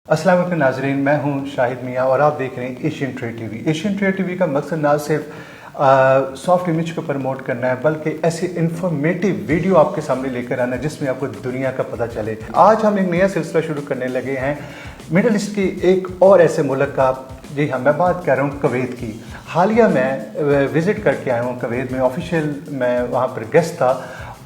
अस्सलाम वालेकुम नाज़रीन, मैं हूं शाहिद मियाँ और आप देख रहे हैं Asian trade TV. Asian trade TV का मकसद ना सिर्फ सॉफ्ट इमेज को प्रमोट करना है, बल्कि ऐसी इंफॉर्मेटिव वीडियो आपके सामने लेकर आना जिसमें आपको दुनिया का पता चले। आज हम एक नया सिलसिला शुरू करने लगे हैं मिडल ईस्ट की एक और ऐसे मुल्क का। जी हाँ, मैं बात कर रहा हूँ कुवैत की। हालिया मैं विज़िट करके आया हूँ कुवैत में, ऑफिशियल मैं वहाँ पर गेस्ट था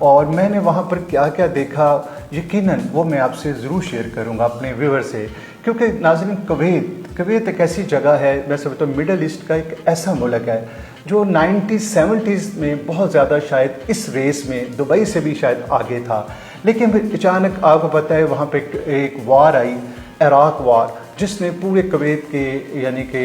और मैंने वहाँ पर क्या क्या देखा यकीनन वो मैं आपसे ज़रूर शेयर करूँगा अपने व्यूअर से, क्योंकि नाज़रीन कुवैत एक ऐसी जगह है, मैं समझता हूँ मिडल ईस्ट का एक ऐसा मुल्क है जो 90s-70s में बहुत ज़्यादा शायद इस रेस में दुबई से भी शायद आगे था, लेकिन अचानक आपको पता है वहाँ पे एक वार आई, इराक वार, जिसने पूरे कुवैत के यानी कि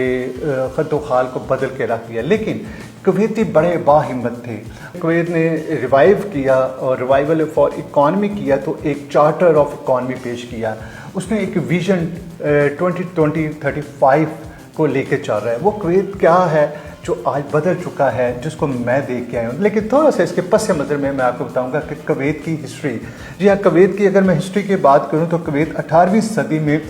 खद्दो खाल को बदल के रख दिया। लेकिन कुवैती बड़े बाहिम्मत थे। कुवैत ने रिवाइव किया और रिवाइवल फॉर इकॉनमी किया, तो एक चार्टर ऑफ इकॉनमी पेश किया। उसने एक विजन 2020-35 को लेकर चल रहा है। वो कुवैत क्या है जो आज बदल चुका है, जिसको मैं देख के आया हूँ। लेकिन थोड़ा सा इसके पस मंज़र में मैं आपको बताऊंगा कि कुवैत की हिस्ट्री। जी हाँ, कुवैत की अगर मैं हिस्ट्री की बात करूँ तो कुवैत 18वीं सदी में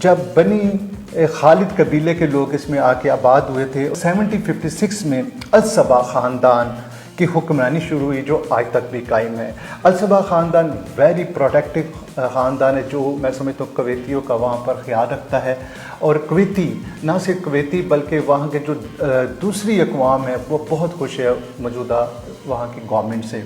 जब बनी खालिद कबीले के लोग इसमें आके आबाद हुए थे, 1756 में अल-सबा ख़ानदान की हुक्मरानी शुरू हुई जो आज तक भी कायम है। अल-सबा ख़ानदान वेरी प्रोटेक्टिव ख़ानदान है जो मैं समझता हूँ कुवैतियों का वहाँ पर ख्याल रखता है। और कुवैती ना सिर्फ कुवैती बल्कि वहाँ के जो दूसरी अक़वाम है वो बहुत खुश है मौजूदा वहाँ की गवर्नमेंट से।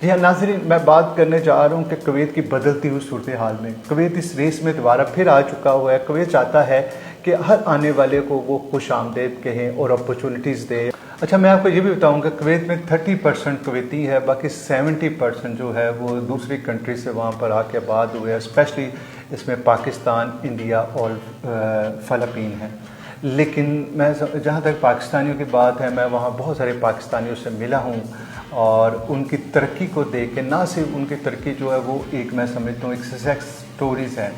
जी हाँ नाज़रीन, मैं बात करने जा रहा हूँ कि कुवैत की बदलती हुई सूरत हाल में कुवैत इस रेस में दोबारा फिर आ चुका हुआ है। कुवैत चाहता है कि हर आने वाले को वो खुश आमदेद कहें और अपॉर्चुनिटीज़ दे। अच्छा, मैं आपको ये भी बताऊँगा कुवैत में 30% कुवैती है, बाकी 70% जो है वो दूसरी कंट्री से वहाँ पर आके आबाद हुए हैं। स्पेशली इसमें पाकिस्तान, इंडिया और फ़िलिपीन है। लेकिन मैं जहाँ तक पाकिस्तानियों की बात है, मैं वहाँ बहुत सारे पाकिस्तानियों से मिला हूँ और उनकी तरक्की को देख के, ना सिर्फ उनकी तरक्की जो है वो एक मैं समझता हूँ एक सक्सेस स्टोरीज़ है।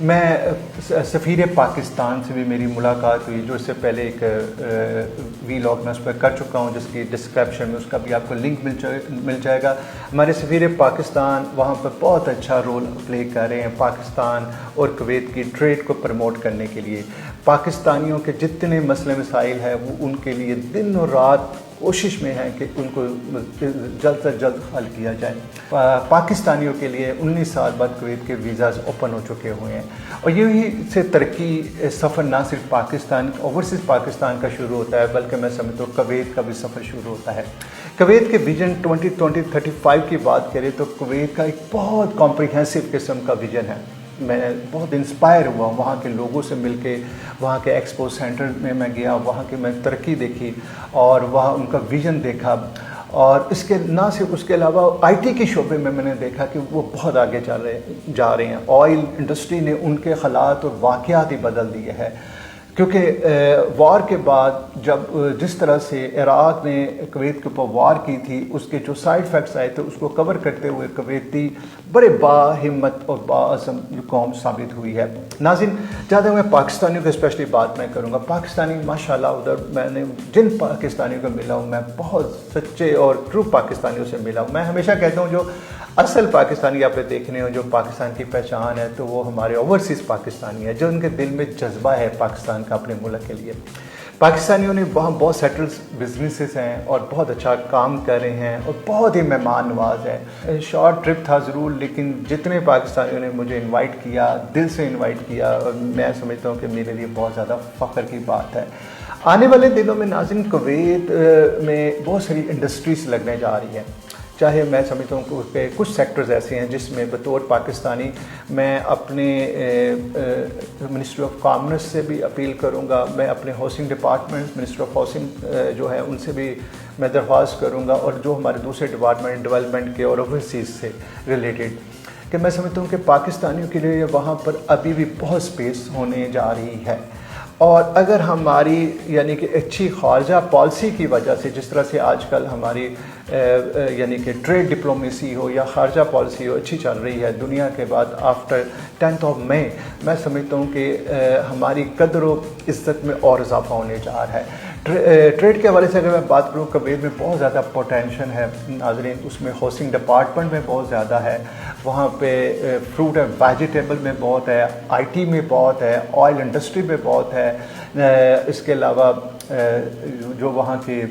मैं सफ़ीर पाकिस्तान से भी मेरी मुलाकात हुई, जो इससे पहले एक वीलॉग मैं उस पर कर चुका हूँ जिसकी डिस्क्रिप्शन में उसका भी आपको लिंक मिल जाएगा। हमारे सफ़ीर पाकिस्तान वहाँ पर बहुत अच्छा रोल प्ले कर रहे हैं पाकिस्तान और कुवैत की ट्रेड को प्रमोट करने के लिए। पाकिस्तानियों के जितने मसले मसाइल हैं वो उनके लिए दिन और रात कोशिश में है कि उनको जल्द से जल्द हल किया जाए। पाकिस्तानियों के लिए 19 साल बाद कुवैत के वीज़ाज़ ओपन हो चुके हुए हैं और यही से तरक्की सफ़र ना सिर्फ पाकिस्तान ओवरसीज़ पाकिस्तान का शुरू होता है, बल्कि मैं समझता हूँ कुवैत का भी सफ़र शुरू होता है। कुवैत के विजन 2020-35 की बात करें तो कुवैत का एक बहुत कॉम्प्रिहेंसिव किस्म का विजन है। मैं बहुत इंस्पायर हुआ वहाँ के लोगों से मिलके, वहाँ के एक्सपो सेंटर में मैं गया, वहाँ की मैं तरक्की देखी और वहाँ उनका विज़न देखा। और इसके ना सिर्फ उसके अलावा आईटी के शोबे में मैंने देखा कि वो बहुत आगे जा रहे हैं। ऑयल इंडस्ट्री ने उनके हालात और वाक़यात ही बदल दिए हैं, क्योंकि वार के बाद जब जिस तरह से इराक ने कुवैत के ऊपर वार की थी, उसके जो साइड इफ़ेक्ट्स आए थे उसको कवर करते हुए कुवैती बड़े बाहिम्मत और बाअज़म कौम साबित हुई है। नाज़रीन, ज़्यादा मैं पाकिस्तानियों की स्पेशली बात मैं करूँगा। पाकिस्तानी माशाल्लाह उधर मैंने जिन पाकिस्तानियों को मिला हूँ, मैं बहुत सच्चे और ट्रू पाकिस्तानियों से मिला हूँ। मैं हमेशा कहता हूँ जो असल पाकिस्तानी आपने देखने हो, जो पाकिस्तान की पहचान है, तो वो हमारे ओवरसीज़ पाकिस्तानी है, जो उनके दिल में जज्बा है पाकिस्तान का अपने मुल्क के लिए। पाकिस्तानियों ने वहाँ बहुत सेटल्स बिजनेसेस हैं और बहुत अच्छा काम कर रहे हैं और बहुत ही मेहमान नवाज है। शॉर्ट ट्रिप था ज़रूर, लेकिन जितने पाकिस्तानियों ने मुझे इनवाइट किया, दिल से इनवाइट किया, और मैं समझता हूँ कि मेरे लिए बहुत ज़्यादा फ़ख्र की बात है। आने वाले दिनों में नाज़रीन कुवैत में बहुत सारी इंडस्ट्रीज़ लगने जा रही हैं। चाहे मैं समझता हूँ कि उसके कुछ सेक्टर्स ऐसे हैं जिसमें बतौर पाकिस्तानी मैं अपने मिनिस्ट्री ऑफ कॉमर्स से भी अपील करूँगा, मैं अपने housing department ministry of housing जो है उनसे भी मैं दरख्वास्त करूँगा, और जो हमारे दूसरे डिपार्टमेंट डेवलपमेंट के और ओवरसीज़ से रिलेटेड, कि मैं समझता हूँ कि पाकिस्तानियों के लिए वहाँ पर अभी भी बहुत स्पेस होने जा रही है। और अगर हमारी यानी कि अच्छी ख़ारजा पॉलिसी की वजह से, जिस तरह से आजकल हमारी यानी कि ट्रेड डिप्लोमेसी हो या ख़ारजा पॉलिसी हो अच्छी चल रही है दुनिया के बाद आफ्टर 10 मई, मैं समझता हूँ कि हमारी कदर व इज़्ज़त में और इजाफ़ा होने जा रहा है। ट्रेड के हवाले से अगर मैं बात करूँ, कुवैत में बहुत ज़्यादा पोटेंशियल है नाज़रीन। उसमें हाउसिंग डिपार्टमेंट में बहुत ज़्यादा है, वहाँ पे फ्रूट एंड वेजिटेबल में बहुत है, आईटी में बहुत है, ऑयल इंडस्ट्री में बहुत है। इसके अलावा जो वहाँ के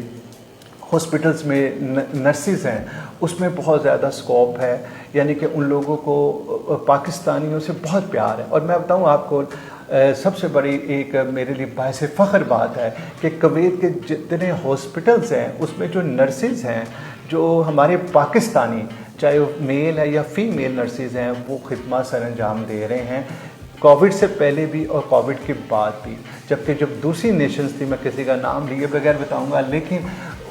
हॉस्पिटल्स में नर्सिस हैं उसमें बहुत ज़्यादा स्कोप है, यानी कि उन लोगों को पाकिस्तानियों से बहुत प्यार है। और मैं बताऊँ आपको, सबसे बड़ी एक मेरे लिए बायसे फ़ख्र बात है कि कुवैत के जितने हॉस्पिटल्स हैं उसमें जो नर्सिस हैं, जो हमारे पाकिस्तानी, चाहे वो मेल है या फीमेल नर्सिस हैं, वो खिदमत सर अंजाम दे रहे हैं, कोविड से पहले भी और कोविड के बाद भी। जबकि जब दूसरी नेशंस थी, मैं किसी का नाम लिए बगैर बताऊंगा, लेकिन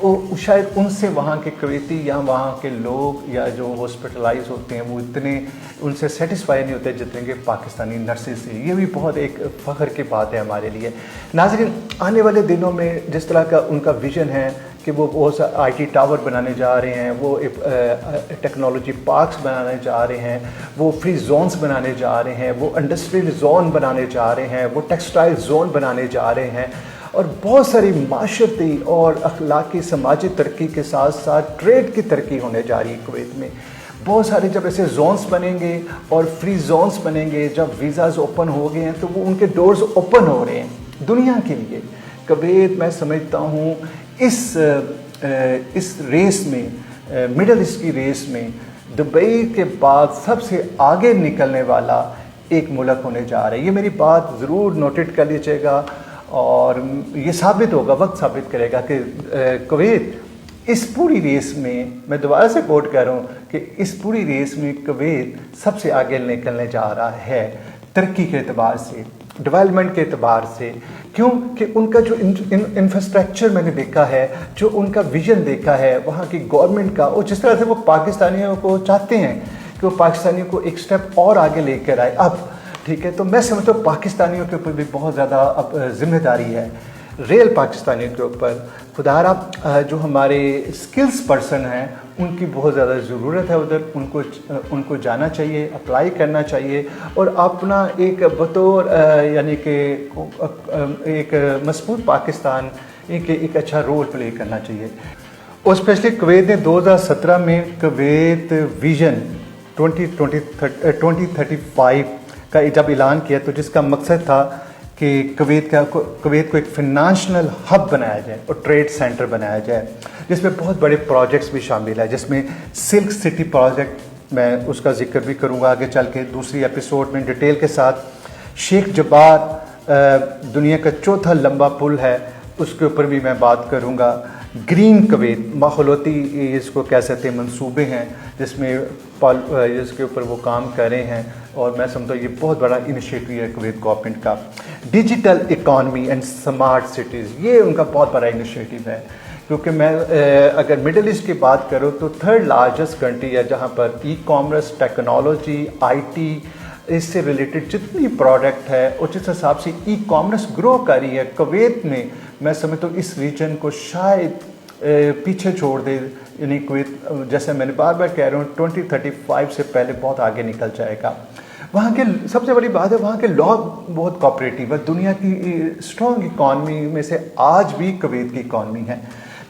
वो शायद उनसे वहाँ के कुवैती या वहाँ के लोग या जो हॉस्पिटलाइज होते हैं वो इतने उनसे सेटिस्फाई नहीं होते जितने कि पाकिस्तानी नर्सेज से। ये भी बहुत एक फ़ख्र की बात है हमारे लिए। नाज़रीन, आने वाले दिनों में जिस तरह का उनका विज़न है कि वो बहुत सा आईटी टावर बनाने जा रहे हैं, वो टेक्नोलॉजी पार्क्स बनाने जा रहे हैं, वो फ्री जोन्स बनाने जा रहे हैं, वो इंडस्ट्रियल जोन बनाने जा रहे हैं, वो टेक्सटाइल जोन बनाने जा रहे हैं, और बहुत सारी माशरती और अखलाकी समाजी तरक्की के साथ साथ ट्रेड की तरक्की होने जा रही है कुवैत में। बहुत सारे जब ऐसे जोन्स बनेंगे और फ्री जोन्स बनेंगे, जब वीज़ाज़ ओपन हो गए हैं तो वो उनके डोर्स ओपन हो रहे हैं दुनिया के लिए। कुवैत मैं समझता हूँ इस रेस में, मिडल ईस्ट की रेस में दुबई के बाद सबसे आगे निकलने वाला एक मुल्क होने जा रहा है। ये मेरी बात ज़रूर नोटेट कर लीजिएगा, और ये साबित होगा, वक्त साबित करेगा कि कुवैत इस पूरी रेस में, मैं दोबारा से कोट कर रहा हूँ कि इस पूरी रेस में कुवैत सबसे आगे निकलने जा रहा है, तरक्की के एतबार से, डेवलपमेंट के एतबार से। क्यों कि उनका जो इंफ्रास्ट्रक्चर मैंने देखा है, जो उनका विजन देखा है वहाँ की गवर्नमेंट का, और जिस तरह से वो पाकिस्तानियों को चाहते हैं कि वो पाकिस्तानियों को एक स्टेप और आगे लेकर आए अब, ठीक है। तो मैं समझता हूँ पाकिस्तानियों के ऊपर भी बहुत ज़्यादा अब जिम्मेदारी है, रियल पाकिस्तानियों के ऊपर। खुदारा जो हमारे स्किल्स पर्सन हैं उनकी बहुत ज़्यादा ज़रूरत है उधर, उनको जाना चाहिए, अप्लाई करना चाहिए, और अपना एक बतौर यानी कि एक मजबूत पाकिस्तान एक अच्छा रोल प्ले करना चाहिए। और स्पेशली कुवैत ने 2017 में कुवैत विजन 2035 का जब ऐलान किया, तो जिसका मकसद था कि कुवैत को एक फिनेंशियल हब बनाया जाए और ट्रेड सेंटर बनाया जाए, जिसमें बहुत बड़े प्रोजेक्ट्स भी शामिल है, जिसमें सिल्क सिटी प्रोजेक्ट, मैं उसका जिक्र भी करूंगा आगे चल के दूसरी एपिसोड में डिटेल के साथ। शेख जबार दुनिया का चौथा लंबा पुल है, उसके ऊपर भी मैं बात करूंगा। ग्रीन कुवैत, माहौलती इसको कह सकते हैं मंसूबे हैं जिसके ऊपर वो काम कर रहे हैं, और मैं समझता हूँ ये बहुत बड़ा इनिशिएटिव है कुवैत गवर्नमेंट का। Digital economy and smart cities, ये उनका बहुत बड़ा इनिशिएटिव है, क्योंकि मैं अगर मिडल ईस्ट की बात करूँ तो थर्ड लार्जेस्ट कंट्री है जहाँ पर ई कॉमर्स, टेक्नोलॉजी, आईटी, इससे रिलेटेड जितनी प्रोडक्ट है और जिस हिसाब से ई कॉमर्स ग्रो कर रही है कुवैत में, मैं समझता हूँ इस रीजन को शायद पीछे छोड़ दे। यानी कुवैत, जैसे मैंने बार बार कह रहा हूँ, 2035 से पहले बहुत आगे निकल जाएगा। वहाँ के सबसे बड़ी बात है, वहाँ के लोग बहुत कोऑपरेटिव है, दुनिया की स्ट्रॉन्ग इकॉनमी में से आज भी कुवैत की इकॉनमी है।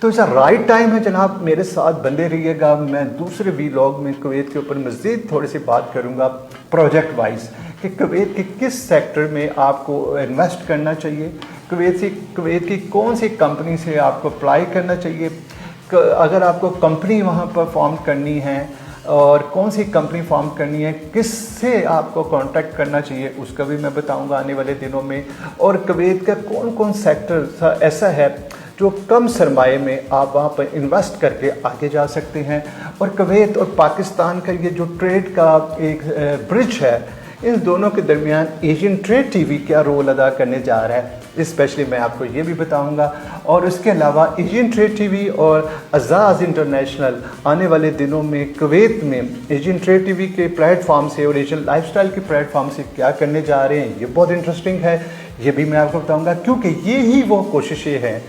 तो ऐसा राइट टाइम है जनाब, मेरे साथ बंधे रहिएगा। मैं दूसरे वीलॉग में कुवैत के ऊपर मज़ीद थोड़ी सी बात करूँगा प्रोजेक्ट वाइज, कि कुवैत के किस सेक्टर में आपको इन्वेस्ट करना चाहिए, कुवैत की कौन सी कंपनी से आपको अप्लाई करना चाहिए, अगर आपको कंपनी वहाँ पर फॉर्म करनी है और कौन सी कंपनी फॉर्म करनी है, किससे आपको कांटेक्ट करना चाहिए, उसका भी मैं बताऊंगा आने वाले दिनों में। और कुवैत का कौन कौन सेक्टर ऐसा है जो कम सरमाए में आप वहाँ पर इन्वेस्ट करके आगे जा सकते हैं। और कुवैत और पाकिस्तान का ये जो ट्रेड का एक ब्रिज है, इन दोनों के दरमियान एशियन ट्रेड टीवी क्या रोल अदा करने जा रहा है, स्पेशली मैं आपको ये भी बताऊंगा। और इसके अलावा एशियन ट्रेड टीवी और अज़ाज़ इंटरनेशनल आने वाले दिनों में कुवैत में एशियन ट्रेड टीवी के प्लेटफॉर्म से और एशियन लाइफस्टाइल के प्लेटफॉर्म से क्या करने जा रहे हैं, ये बहुत इंटरेस्टिंग है, ये भी मैं आपको बताऊंगा, क्योंकि ये ही वो कोशिशें हैं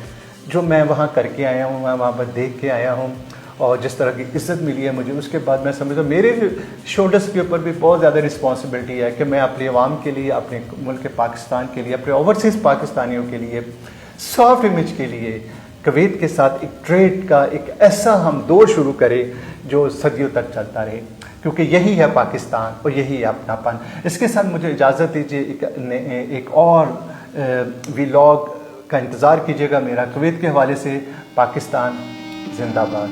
जो मैं वहाँ करके आया हूँ, मैं वहाँ पर देख के आया हूँ, और जिस तरह की इज़्ज़त मिली है मुझे, उसके बाद मैं समझता हूँ मेरे शोल्डर्स के ऊपर भी बहुत ज़्यादा रिस्पॉन्सिबिलिटी है कि मैं अपने अवाम के लिए, अपने मुल्क के पाकिस्तान के लिए, अपने ओवरसीज़ पाकिस्तानियों के लिए सॉफ्ट इमेज के लिए कुवैत के साथ एक ट्रेड का एक ऐसा हम दौर शुरू करें जो सदियों तक चलता रहे, क्योंकि यही है पाकिस्तान और यही है अपनापन। इसके साथ मुझे इजाज़त दीजिए, एक और व्लॉग का इंतज़ार कीजिएगा मेरा कुवैत के हवाले से। पाकिस्तान जिंदाबाद।